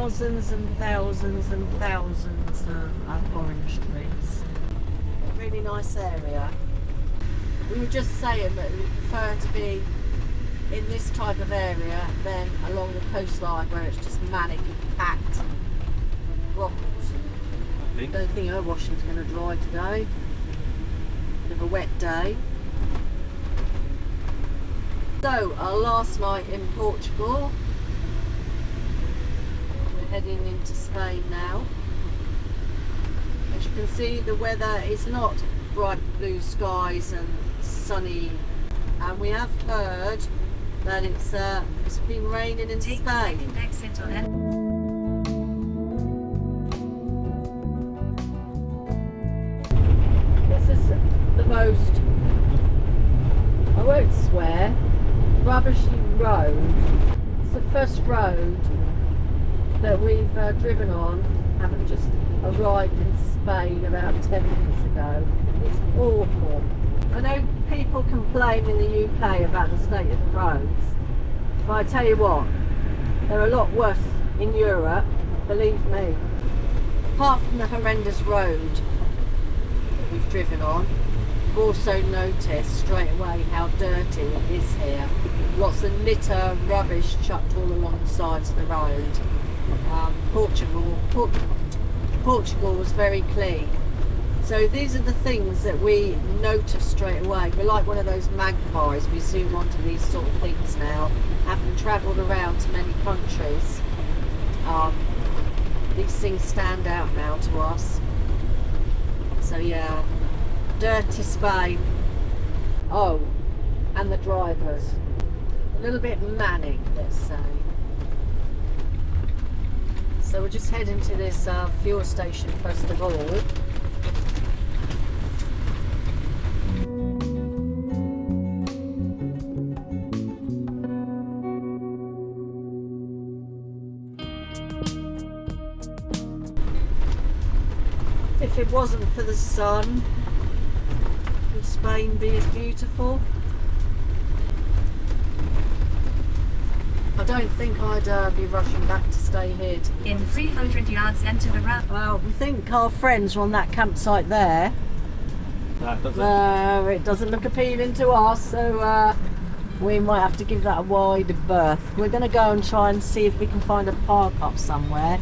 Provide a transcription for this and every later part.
thousands and thousands and thousands of orange trees. Really nice area. We were just saying that we prefer to be in this type of area than along the coastline where it's just manic and packed and rockles. I don't think our washing's going to dry today. Bit of a wet day. So, our last night in Portugal. We're heading into Spain now. As you can see, the weather is not bright blue skies and sunny, and we have heard that it's been raining in Spain. Second exit on This is the most, I won't swear, rubbishy road. It's the first road that we've driven on, having just arrived in Spain about 10 minutes ago. It's awful. I know people complain in the UK about the state of the roads, but I tell you what, they're a lot worse in Europe, believe me. Apart from the horrendous road that we've driven on, we've also noticed straight away how dirty it is here. Lots of litter and rubbish chucked all along the sides of the road. Portugal was very clean. So these are the things that we notice straight away. We're like one of those magpies. We zoom onto these sort of things now, having travelled around to many countries. These things stand out now to us. So yeah, dirty Spain. Oh, and the drivers. A little bit manic, let's say. So we're just heading to this fuel station first of all. If it wasn't for the sun, would Spain be as beautiful? I don't think I'd be rushing back to stay here. In 300 yards, enter the route. Well, we think our friends are on that campsite there. No, it doesn't look appealing to us, so we might have to give that a wider berth. We're going to go and try and see if we can find a park up somewhere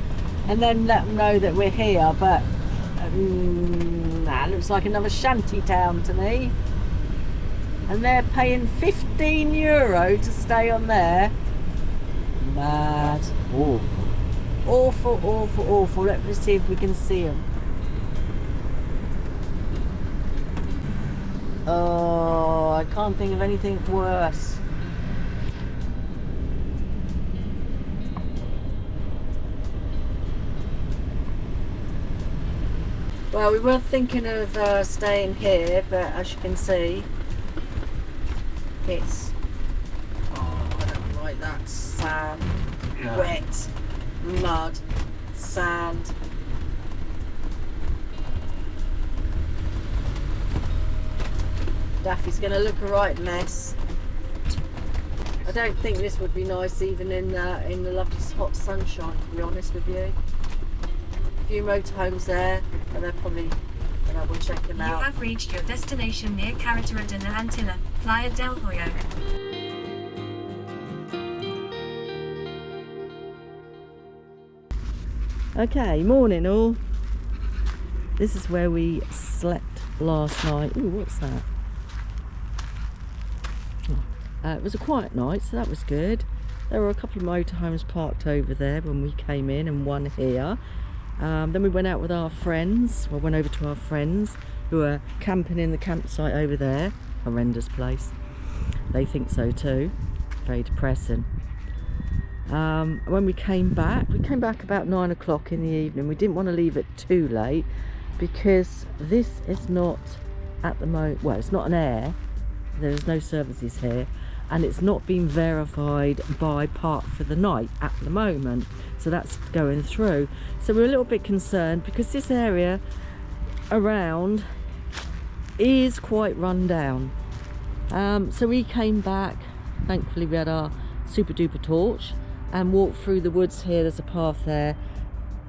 and then let them know that we're here, but that looks like another shanty town to me. And they're paying €15 to stay on there. Mad. Awful. Awful, awful, awful. Let me see if we can see them. Oh, I can't think of anything worse. Well, we were thinking of staying here, but as you can see, it's, I don't like that sand, wet, mud, sand. Daffy's going to look a right mess. I don't think this would be nice even in the lovely hot sunshine, to be honest with you. A few motorhomes there, but they're probably, we'll check them out. You have reached your destination near Carretera de la Antilla, Playa del Hoyo. Okay, morning all. This is where we slept last night. Ooh, what's that? It was a quiet night, so that was good. There were a couple of motorhomes parked over there when we came in, and one here. Then we went out with our friends. We went over to our friends who are camping in the campsite over there. Horrendous place. They think so too. Very depressing. When we came back about 9 o'clock in the evening. We didn't want to leave it too late because this is not at the moment, well, it's not an air. There's no services here, and it's not been verified by Park for the Night at the moment, so that's going through. So we're a little bit concerned because this area around is quite run down. So we came back, thankfully we had our super duper torch, and walked through the woods here. There's a path there,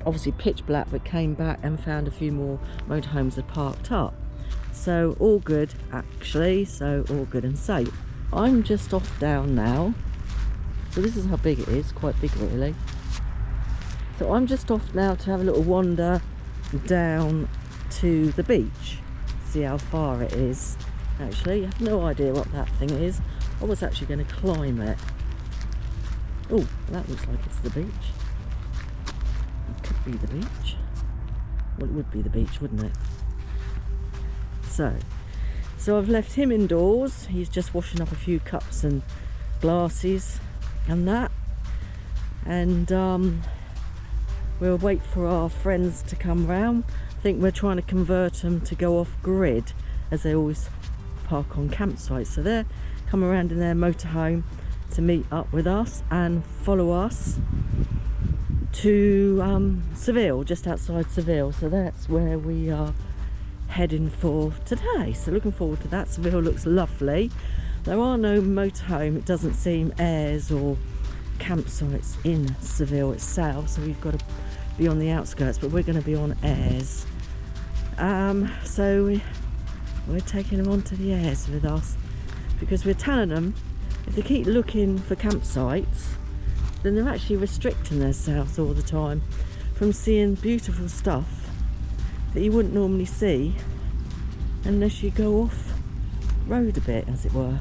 obviously pitch black, but came back and found a few more motorhomes had parked up. So all good actually, so all good and safe. I'm just off down now. So this is how big it is, quite big really. So I'm just off now to have a little wander down to the beach, see how far it is. Actually, I have no idea what that thing is. I was actually going to climb it. Oh, that looks like it's the beach. It could be the beach. Well, it would be the beach, wouldn't it? So I've left him indoors. He's just washing up a few cups and glasses and that. And we'll wait for our friends to come round. I think we're trying to convert them to go off grid, as they always park on campsites. So they're coming around in their motorhome to meet up with us and follow us to Seville, just outside Seville. So that's where we are heading for today. So looking forward to that. Seville looks lovely. There are no motorhome, it doesn't seem, airs or campsites in Seville itself, so we've got to be on the outskirts, but we're going to be on airs. So we're taking them onto the airs with us, because we're telling them if they keep looking for campsites, then they're actually restricting themselves all the time from seeing beautiful stuff that you wouldn't normally see unless you go off road a bit, as it were.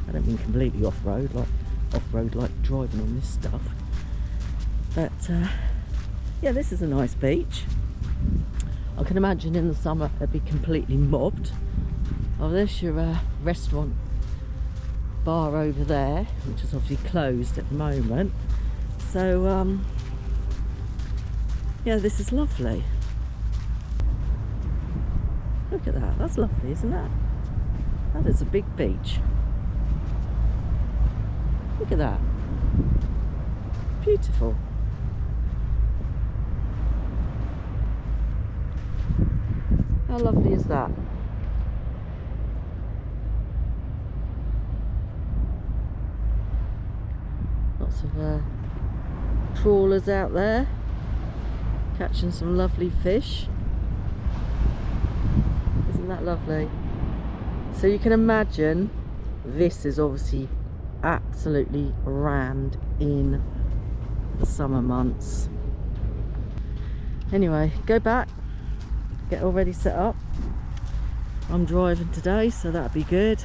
I don't mean completely off road, like driving on this stuff, but yeah, this is a nice beach. I can imagine in the summer it'd be completely mobbed. Oh, there's your restaurant bar over there, which is obviously closed at the moment. So yeah, this is lovely. Look at that, that's lovely, isn't that? That is a big beach. Look at that. Beautiful. How lovely is that? Lots of trawlers out there catching some lovely fish. Isn't that lovely? So you can imagine this is obviously absolutely rammed in the summer months. Anyway, go back, get already set up. I'm driving today, so that'd be good.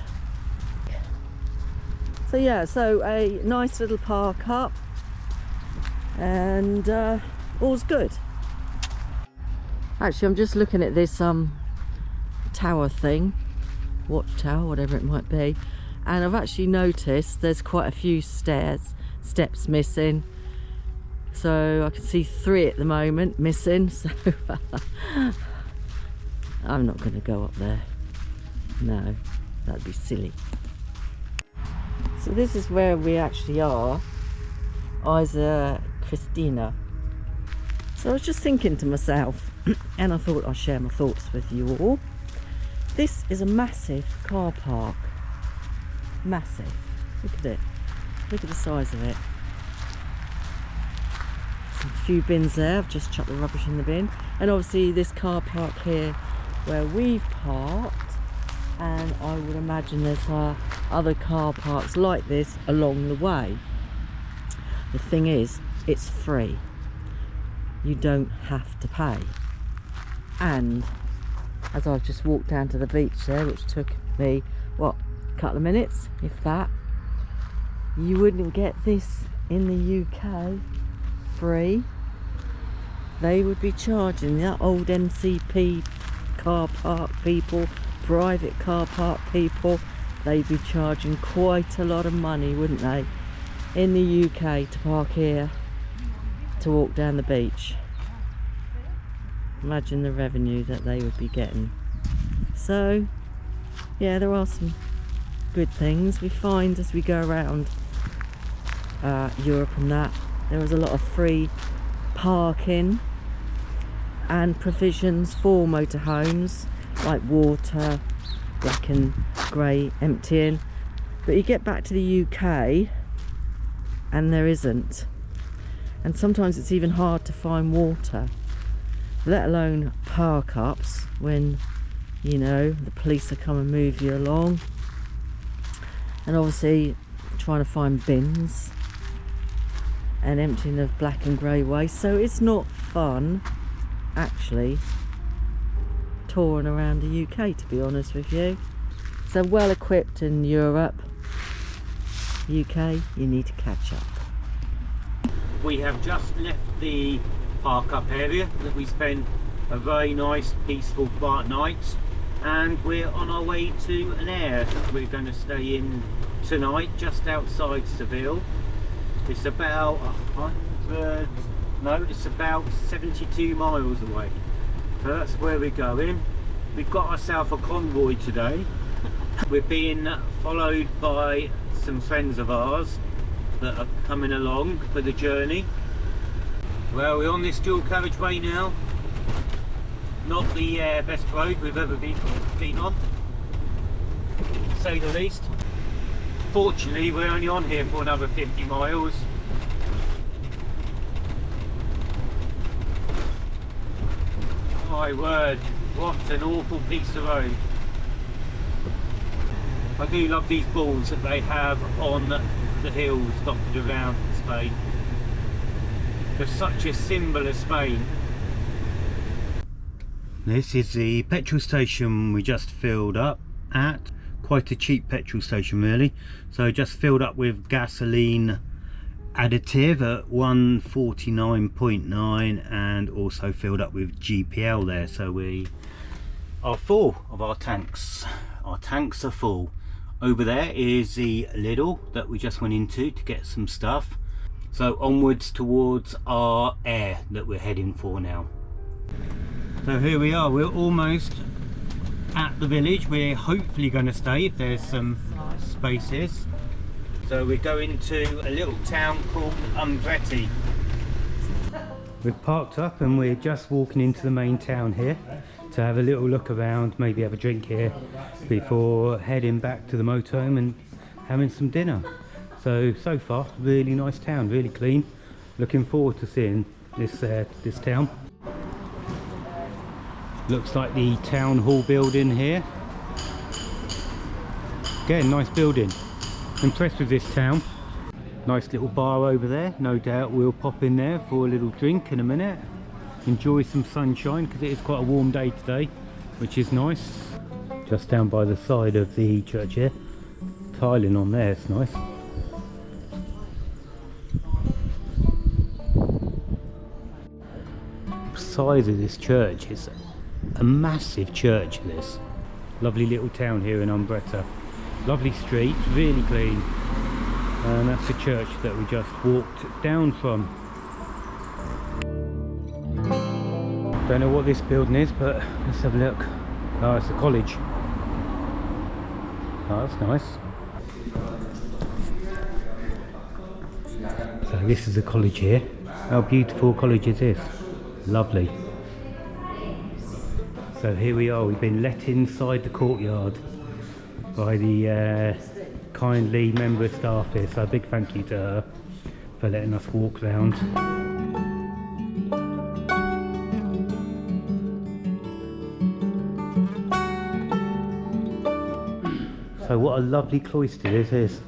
So yeah, so a nice little park up, and all's good. Actually, I'm just looking at this tower thing, watchtower, whatever it might be, and I've actually noticed there's quite a few steps missing. So I can see 3 at the moment missing, so I'm not going to go up there. No, that'd be silly. So this is where we actually are, Isa Christina. So I was just thinking to myself, and I thought I'd share my thoughts with you all. This is a massive car park. Massive. Look at it. Look at the size of it. Some few bins there. I've just chucked the rubbish in the bin. And obviously this car park here where we've parked. And I would imagine there's other car parks like this along the way. The thing is, it's free. You don't have to pay. And as I've just walked down to the beach there, which took me, what, a couple of minutes, if that, you wouldn't get this in the UK free. They would be charging that old NCP car park people, private car park people, they'd be charging quite a lot of money, wouldn't they, in the UK to park here to walk down the beach. Imagine the revenue that they would be getting. So yeah, there are some good things we find as we go around Europe and that. There is a lot of free parking and provisions for motorhomes, like water, black and grey, emptying. But you get back to the UK and there isn't. and sometimes it's even hard to find water, let alone park ups when, you know, the police are come and move you along. And obviously trying to find bins and emptying of black and grey waste. So it's not fun actually touring around the UK, to be honest with you. So well equipped in Europe. UK, you need to catch up. We have just left the park up area that we spent a very nice peaceful quiet night, and we're on our way to an area that we're going to stay in tonight just outside Seville. It's about 72 miles away, so that's where we're going. We've got ourselves a convoy today. We're being followed by some friends of ours that are coming along for the journey. Well, we're on this dual carriageway now. Not the best road we've ever been on, to say the least. Fortunately, we're only on here for another 50 miles. My word, what an awful piece of road. I do love these balls that they have on the hills dotted around Spain. They're such a symbol of Spain. This is the petrol station we just filled up at. Quite a cheap petrol station really. So just filled up with gasoline additive at 149.9 and also filled up with GPL there. So we are full of our tanks. Our tanks are full. Over there is the Lidl that we just went into to get some stuff. So onwards towards our air that we're heading for now. So here we are, we're almost at the village. We're hopefully going to stay if there's some spaces. So we're going to a little town called Umbreti. We've parked up and we're just walking into the main town here to have a little look around, maybe have a drink here before heading back to the motorhome and having some dinner. So far, really nice town, really clean. Looking forward to seeing this town. Looks like the town hall building here. Again, nice building. Impressed with this town. Nice little bar over there. No doubt we'll pop in there for a little drink in a minute. Enjoy some sunshine because it is quite a warm day today, which is nice. Just down by the side of the church here. Tiling on there, it's nice. The size of this church is a massive church, this. Lovely little town here in Umbretta. Lovely street, really clean. And that's the church that we just walked down from. Don't know what this building is, but let's have a look. Oh, it's a college. Oh, that's nice. So this is a college here. How beautiful college is this? Lovely. So here we are, we've been let inside the courtyard by the kindly member of staff here, so a big thank you to her for letting us walk round. So what a lovely cloister this is.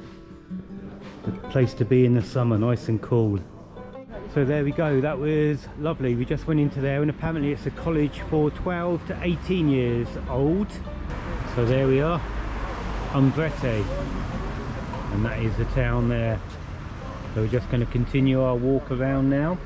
The place to be in the summer, nice and cool. So there we go, that was lovely. We just went into there and apparently it's a college for 12 to 18 years old. So there we are, Umbrete, and that is the town there. So we're just going to continue our walk around now.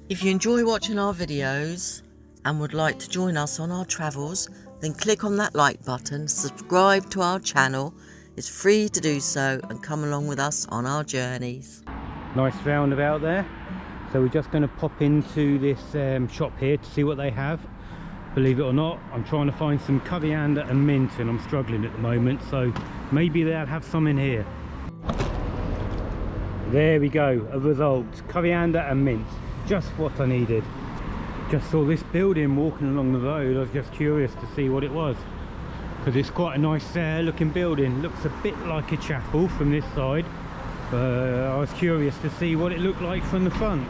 If you enjoy watching our videos and would like to join us on our travels, then click on that like button, subscribe to our channel. It's free to do so and come along with us on our journeys. Nice roundabout there. So we're just going to pop into this shop here to see what they have. Believe it or not, I'm trying to find some coriander and mint and I'm struggling at the moment, so maybe they'll have some in here. There we go, a result. Coriander and mint, just what I needed. Just saw this building walking along the road. I was just curious to see what it was, because it's quite a nice looking building. Looks a bit like a chapel from this side. I was curious to see what it looked like from the front.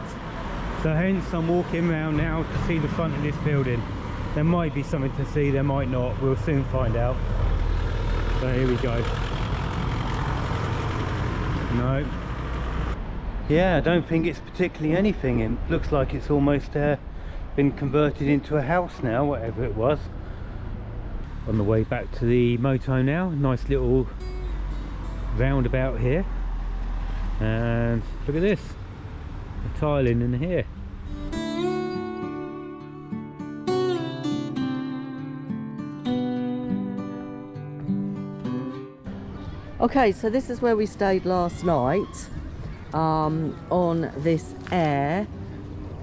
So hence I'm walking around now to see the front of this building. There might be something to see, there might not. We'll soon find out. So here we go. No. Yeah, I don't think it's particularly anything. It looks like it's almost been converted into a house now, whatever it was. On the way back to the moto now. Nice little roundabout here. And look at this. The tiling in here. Okay, so this is where we stayed last night, on this air.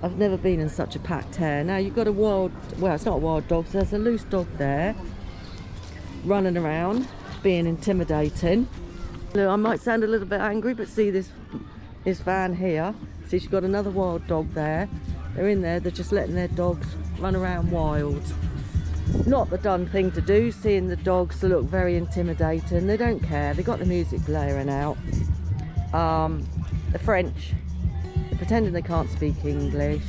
I've never been in such a packed air. Now you've got a wild, well, it's not a wild dog, so there's a loose dog there running around being intimidating. Look, I might sound a little bit angry, but see this van here, see she's got another wild dog there. They're in there, they're just letting their dogs run around wild. Not the done thing to do, seeing the dogs look very intimidating. They don't care, they got the music blaring out. The French, they're pretending they can't speak English,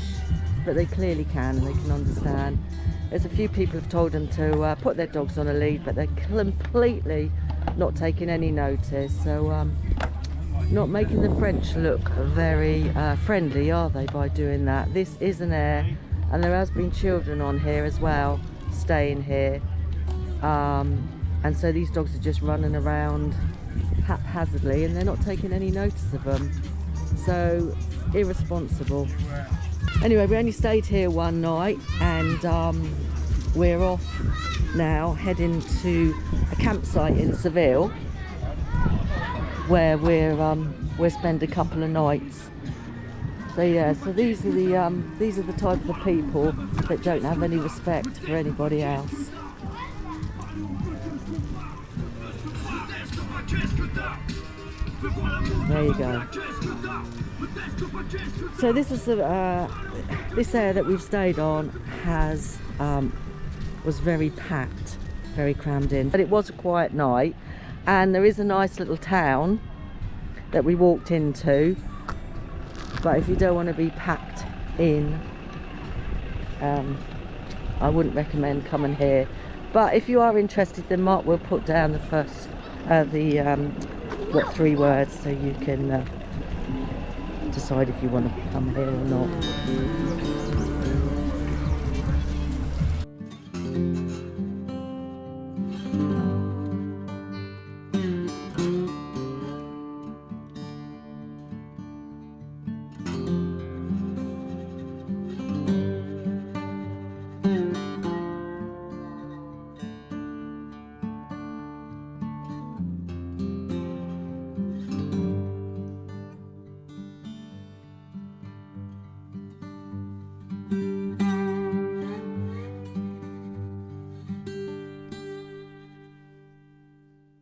but they clearly can and they can understand. There's a few people have told them to put their dogs on a lead, but they're completely not taking any notice. So not making the French look very friendly, are they, by doing that? This is an air, and there has been children on here as well, staying here, and so these dogs are just running around haphazardly and they're not taking any notice of them. So irresponsible. Anyway, we only stayed here one night, and we're off now, heading to a campsite in Seville where we'll spend a couple of nights. So yeah, so these are the type of people that don't have any respect for anybody else. There you go. So this is this area that we've stayed on was very packed, very crammed in. But it was a quiet night, and there is a nice little town that we walked into. But if you don't want to be packed in, I wouldn't recommend coming here. But if you are interested, then Mark will put down the first, what 3 words, so you can decide if you want to come here or not.